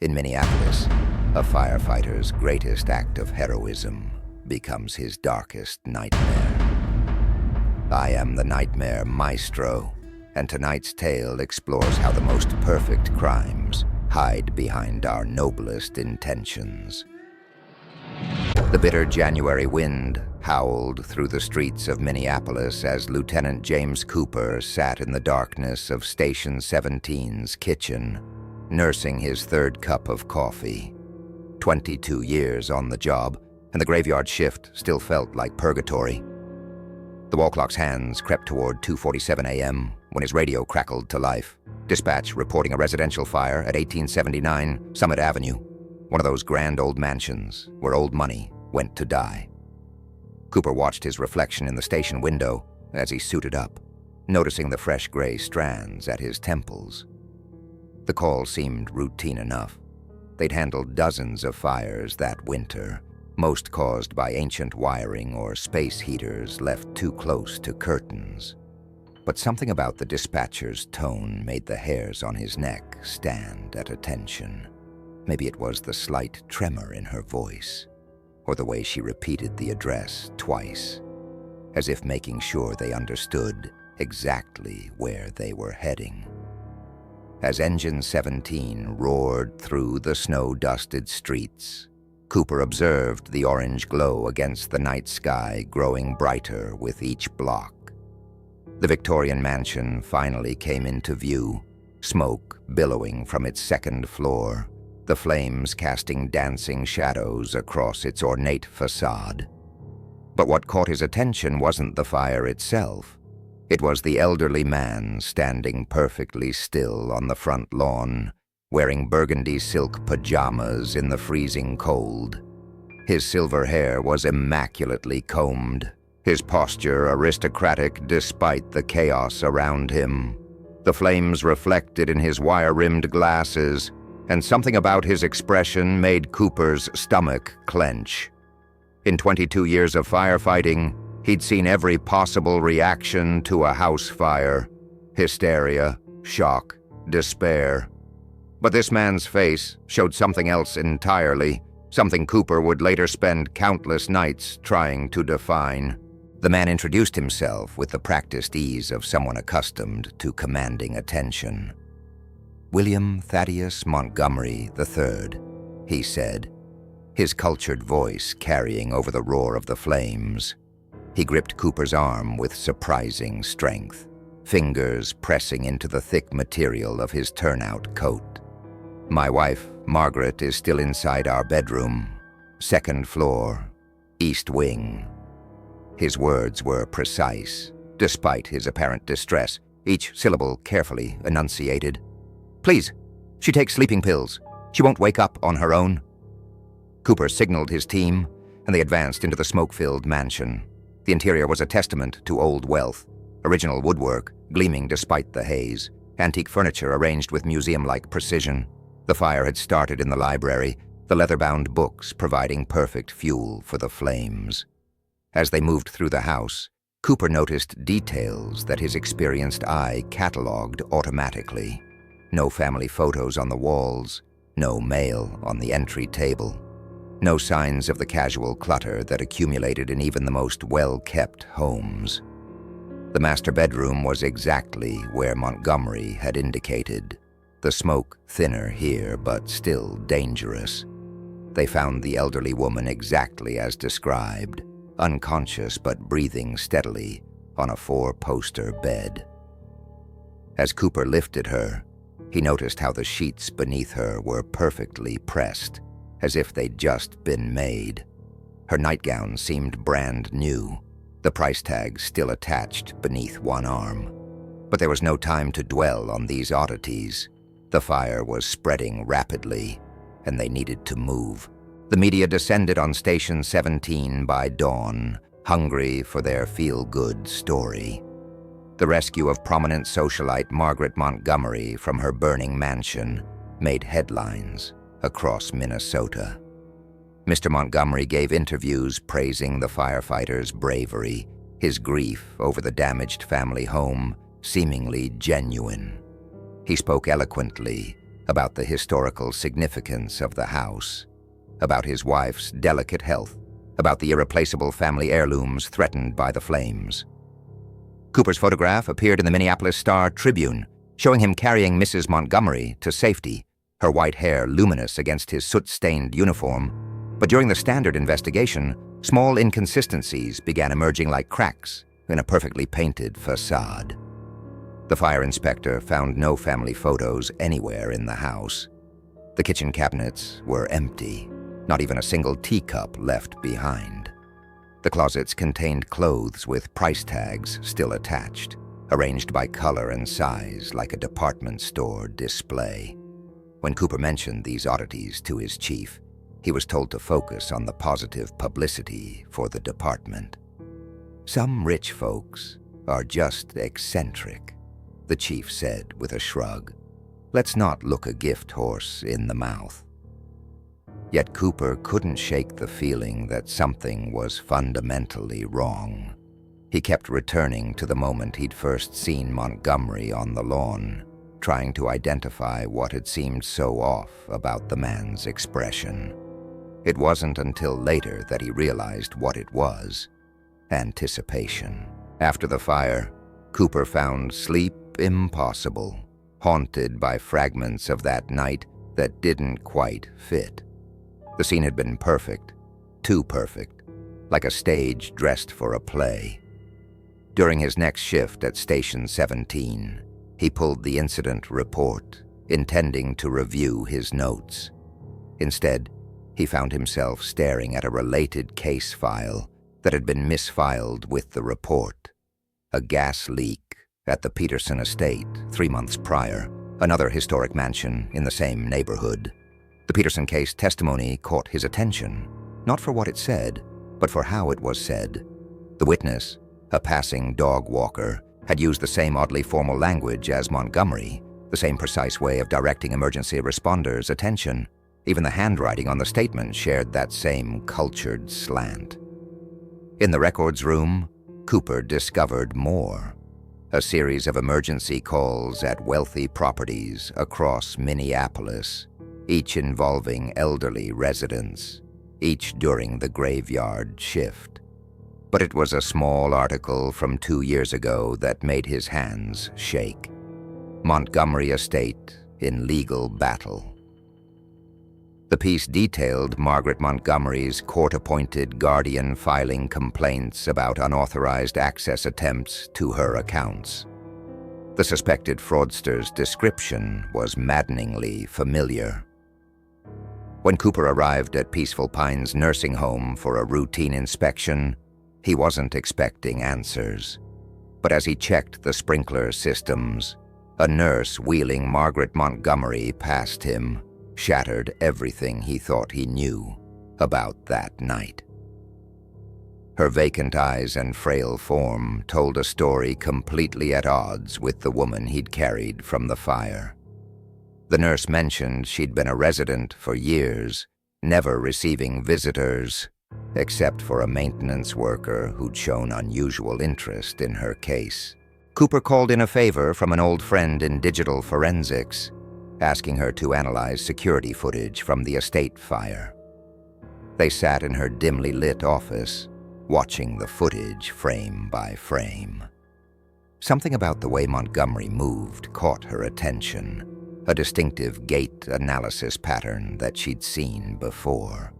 In Minneapolis, a firefighter's greatest act of heroism becomes his darkest nightmare. I am the Nightmare Maestro, and tonight's tale explores how the most perfect crimes hide behind our noblest intentions. The bitter January wind howled through the streets of Minneapolis as Lieutenant James Cooper sat in the darkness of Station 17's kitchen, nursing his third cup of coffee. 22 years on the job, and the graveyard shift still felt like purgatory. The wall clock's hands crept toward 2:47 a.m. when his radio crackled to life. Dispatch reporting a residential fire at 1879 Summit Avenue, one of those grand old mansions where old money went to die. Cooper watched his reflection in the station window as he suited up, noticing the fresh gray strands at his temples. The call seemed routine enough. They'd handled dozens of fires that winter, most caused by ancient wiring or space heaters left too close to curtains. But something about the dispatcher's tone made the hairs on his neck stand at attention. Maybe it was the slight tremor in her voice, or the way she repeated the address twice, as if making sure they understood exactly where they were heading. As Engine 17 roared through the snow-dusted streets, Cooper observed the orange glow against the night sky growing brighter with each block. The Victorian mansion finally came into view, smoke billowing from its second floor, the flames casting dancing shadows across its ornate facade. But what caught his attention wasn't the fire itself. It was the elderly man standing perfectly still on the front lawn, wearing burgundy silk pajamas in the freezing cold. His silver hair was immaculately combed, his posture aristocratic despite the chaos around him. The flames reflected in his wire-rimmed glasses, and something about his expression made Cooper's stomach clench. In 22 years of firefighting, he'd seen every possible reaction to a house fire: hysteria, shock, despair. But this man's face showed something else entirely, something Cooper would later spend countless nights trying to define. The man introduced himself with the practiced ease of someone accustomed to commanding attention. "William Thaddeus Montgomery III," he said, his cultured voice carrying over the roar of the flames. He gripped Cooper's arm with surprising strength, fingers pressing into the thick material of his turnout coat. "My wife, Margaret, is still inside our bedroom, second floor, east wing." His words were precise, despite his apparent distress, each syllable carefully enunciated. "Please, she takes sleeping pills. She won't wake up on her own." Cooper signaled his team, and they advanced into the smoke-filled mansion. The interior was a testament to old wealth, original woodwork gleaming despite the haze, antique furniture arranged with museum-like precision. The fire had started in the library, the leather-bound books providing perfect fuel for the flames. As they moved through the house, Cooper noticed details that his experienced eye cataloged automatically. No family photos on the walls, no mail on the entry table. No signs of the casual clutter that accumulated in even the most well-kept homes. The master bedroom was exactly where Montgomery had indicated, the smoke thinner here but still dangerous. They found the elderly woman exactly as described, unconscious but breathing steadily on a 4-poster bed. As Cooper lifted her, he noticed how the sheets beneath her were perfectly pressed, as if they'd just been made. Her nightgown seemed brand new, the price tag still attached beneath one arm. But there was no time to dwell on these oddities. The fire was spreading rapidly, and they needed to move. The media descended on Station 17 by dawn, hungry for their feel-good story. The rescue of prominent socialite Margaret Montgomery from her burning mansion made headlines across Minnesota. Mr. Montgomery gave interviews praising the firefighter's bravery, his grief over the damaged family home seemingly genuine. He spoke eloquently, about the historical significance of the house, about his wife's delicate health, about the irreplaceable family heirlooms threatened by the flames. Cooper's photograph appeared in the Minneapolis Star-Tribune, showing him carrying Mrs. Montgomery to safety, her white hair luminous against his soot-stained uniform. But during the standard investigation, small inconsistencies began emerging like cracks in a perfectly painted facade. The fire inspector found no family photos anywhere in the house. The kitchen cabinets were empty, not even a single teacup left behind. The closets contained clothes with price tags still attached, arranged by color and size like a department store display. When Cooper mentioned these oddities to his chief, he was told to focus on the positive publicity for the department. "Some rich folks are just eccentric," the chief said with a shrug. "Let's not look a gift horse in the mouth." Yet Cooper couldn't shake the feeling that something was fundamentally wrong. He kept returning to the moment he'd first seen Montgomery on the lawn, trying to identify what had seemed so off about the man's expression. It wasn't until later that he realized what it was: anticipation. After the fire, Cooper found sleep impossible, haunted by fragments of that night that didn't quite fit. The scene had been perfect, too perfect, like a stage dressed for a play. During his next shift at Station 17, he pulled the incident report, intending to review his notes. Instead, he found himself staring at a related case file that had been misfiled with the report. A gas leak at the Peterson estate 3 months prior, another historic mansion in the same neighborhood. The Peterson case testimony caught his attention, not for what it said, but for how it was said. The witness, a passing dog walker, had used the same oddly formal language as Montgomery, the same precise way of directing emergency responders' attention. Even the handwriting on the statement shared that same cultured slant. In the records room, Cooper discovered more. A series of emergency calls at wealthy properties across Minneapolis, each involving elderly residents, each during the graveyard shift. But it was a small article from 2 years ago that made his hands shake. Montgomery Estate in legal battle. The piece detailed Margaret Montgomery's court-appointed guardian filing complaints about unauthorized access attempts to her accounts. The suspected fraudster's description was maddeningly familiar. When Cooper arrived at Peaceful Pines nursing home for a routine inspection, he wasn't expecting answers. But as he checked the sprinkler systems, a nurse wheeling Margaret Montgomery past him shattered everything he thought he knew about that night. Her vacant eyes and frail form told a story completely at odds with the woman he'd carried from the fire. The nurse mentioned she'd been a resident for years, never receiving visitors, except for a maintenance worker who'd shown unusual interest in her case. Cooper called in a favor from an old friend in digital forensics, asking her to analyze security footage from the estate fire. They sat in her dimly lit office, watching the footage frame by frame. Something about the way Montgomery moved caught her attention, a distinctive gait analysis pattern that she'd seen before.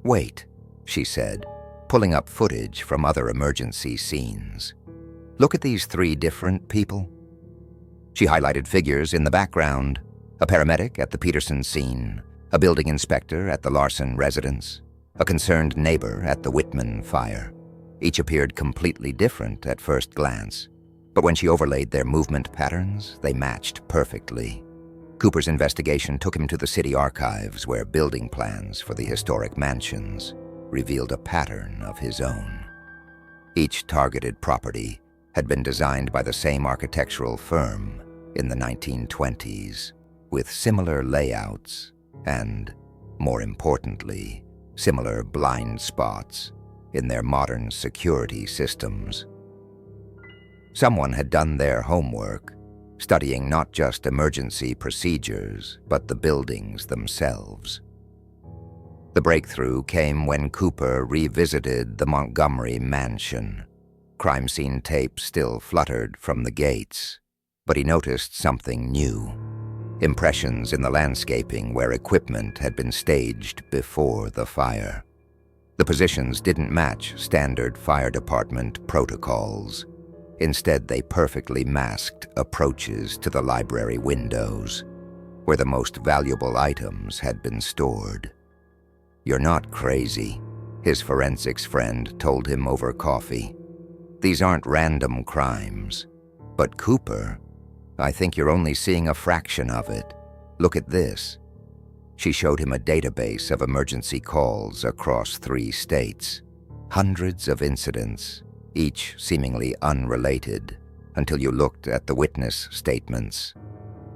"Wait," she said, pulling up footage from other emergency scenes. "Look at these 3 different people." She highlighted figures in the background: a paramedic at the Peterson scene, a building inspector at the Larson residence, a concerned neighbor at the Whitman fire. Each appeared completely different at first glance, but when she overlaid their movement patterns, they matched perfectly. Cooper's investigation took him to the city archives, where building plans for the historic mansions revealed a pattern of his own. Each targeted property had been designed by the same architectural firm in the 1920s, with similar layouts and, more importantly, similar blind spots in their modern security systems. Someone had done their homework, studying not just emergency procedures, but the buildings themselves. The breakthrough came when Cooper revisited the Montgomery mansion. Crime scene tape still fluttered from the gates, but he noticed something new. Impressions in the landscaping where equipment had been staged before the fire. The positions didn't match standard fire department protocols. Instead, they perfectly masked approaches to the library windows, where the most valuable items had been stored. "You're not crazy," his forensics friend told him over coffee. "These aren't random crimes. But Cooper, I think you're only seeing a fraction of it. Look at this." She showed him a database of emergency calls across 3 states. Hundreds of incidents, each seemingly unrelated, until you looked at the witness statements.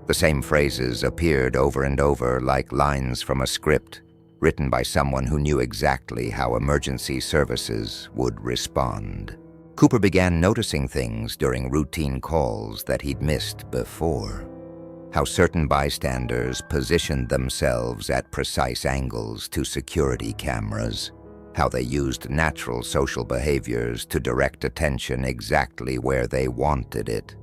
The same phrases appeared over and over like lines from a script written by someone who knew exactly how emergency services would respond. Cooper began noticing things during routine calls that he'd missed before. How certain bystanders positioned themselves at precise angles to security cameras. How they used natural social behaviors to direct attention exactly where they wanted it.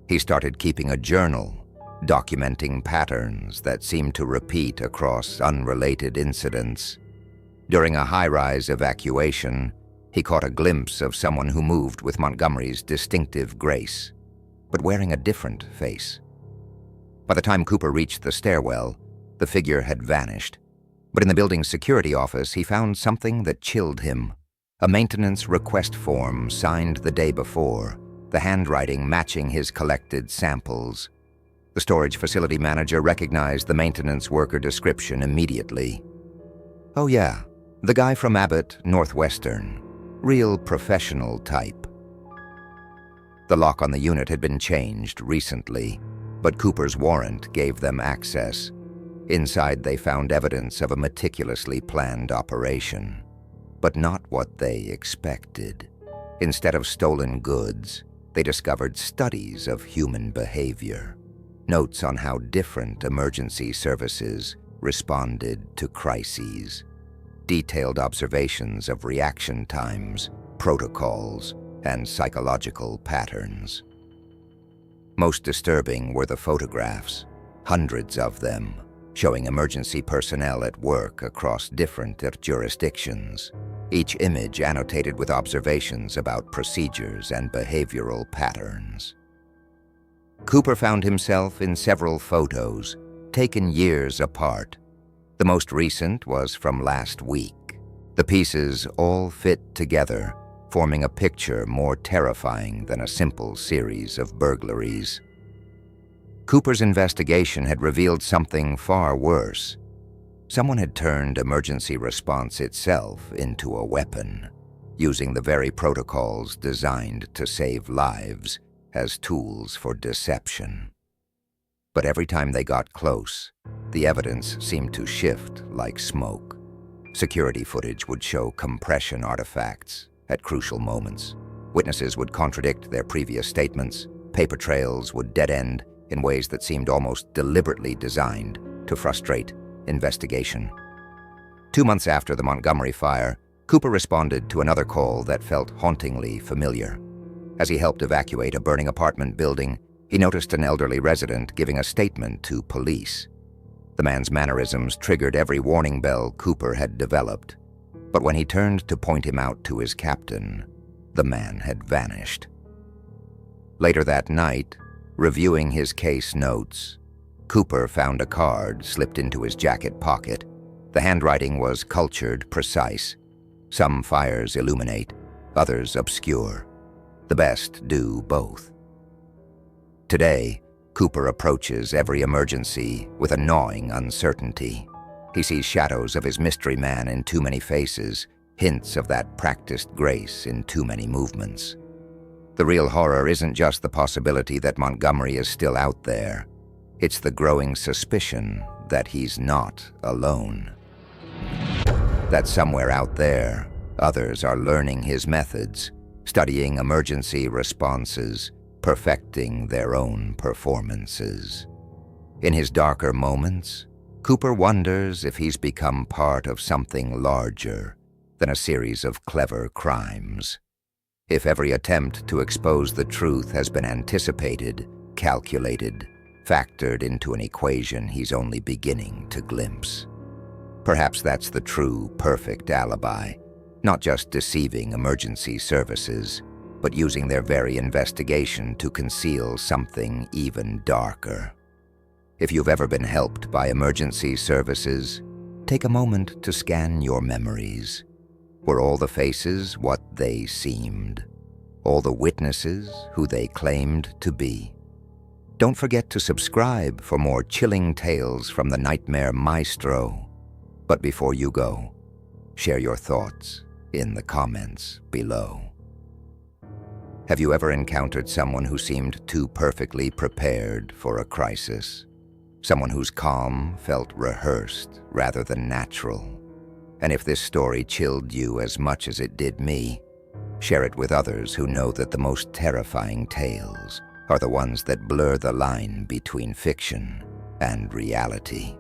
He started keeping a journal, documenting patterns that seemed to repeat across unrelated incidents. During a high-rise evacuation, he caught a glimpse of someone who moved with Montgomery's distinctive grace, but wearing a different face. By the time Cooper reached the stairwell, the figure had vanished. But in the building's security office, he found something that chilled him. A maintenance request form signed the day before, the handwriting matching his collected samples. The storage facility manager recognized the maintenance worker description immediately. "Oh yeah, the guy from Abbott Northwestern. Real professional type." The lock on the unit had been changed recently, but Cooper's warrant gave them access. Inside, they found evidence of a meticulously planned operation, but not what they expected. Instead of stolen goods, they discovered studies of human behavior, notes on how different emergency services responded to crises, detailed observations of reaction times, protocols, and psychological patterns. Most disturbing were the photographs, hundreds of them, showing emergency personnel at work across different jurisdictions, each image annotated with observations about procedures and behavioral patterns. Cooper found himself in several photos, taken years apart. The most recent was from last week. The pieces all fit together, forming a picture more terrifying than a simple series of burglaries. Cooper's investigation had revealed something far worse. Someone had turned emergency response itself into a weapon, using the very protocols designed to save lives as tools for deception. But every time they got close, the evidence seemed to shift like smoke. Security footage would show compression artifacts at crucial moments. Witnesses would contradict their previous statements. Paper trails would dead-end in ways that seemed almost deliberately designed to frustrate investigation. 2 months after the Montgomery fire, Cooper responded to another call that felt hauntingly familiar. As he helped evacuate a burning apartment building, he noticed an elderly resident giving a statement to police. The man's mannerisms triggered every warning bell Cooper had developed. But when he turned to point him out to his captain, the man had vanished. Later that night, reviewing his case notes, Cooper found a card slipped into his jacket pocket. The handwriting was cultured, precise. Some fires illuminate, others obscure. The best do both. Today, Cooper approaches every emergency with a gnawing uncertainty. He sees shadows of his mystery man in too many faces, hints of that practiced grace in too many movements. The real horror isn't just the possibility that Montgomery is still out there. It's the growing suspicion that he's not alone. That somewhere out there, others are learning his methods, studying emergency responses, perfecting their own performances. In his darker moments, Cooper wonders if he's become part of something larger than a series of clever crimes. If every attempt to expose the truth has been anticipated, calculated, factored into an equation he's only beginning to glimpse. Perhaps that's the true, perfect alibi, not just deceiving emergency services, but using their very investigation to conceal something even darker. If you've ever been helped by emergency services, take a moment to scan your memories. Were all the faces what they seemed? All the witnesses who they claimed to be? Don't forget to subscribe for more chilling tales from the Nightmare Maestro. But before you go, share your thoughts in the comments below. Have you ever encountered someone who seemed too perfectly prepared for a crisis? Someone whose calm felt rehearsed rather than natural? And if this story chilled you as much as it did me, share it with others who know that the most terrifying tales are the ones that blur the line between fiction and reality.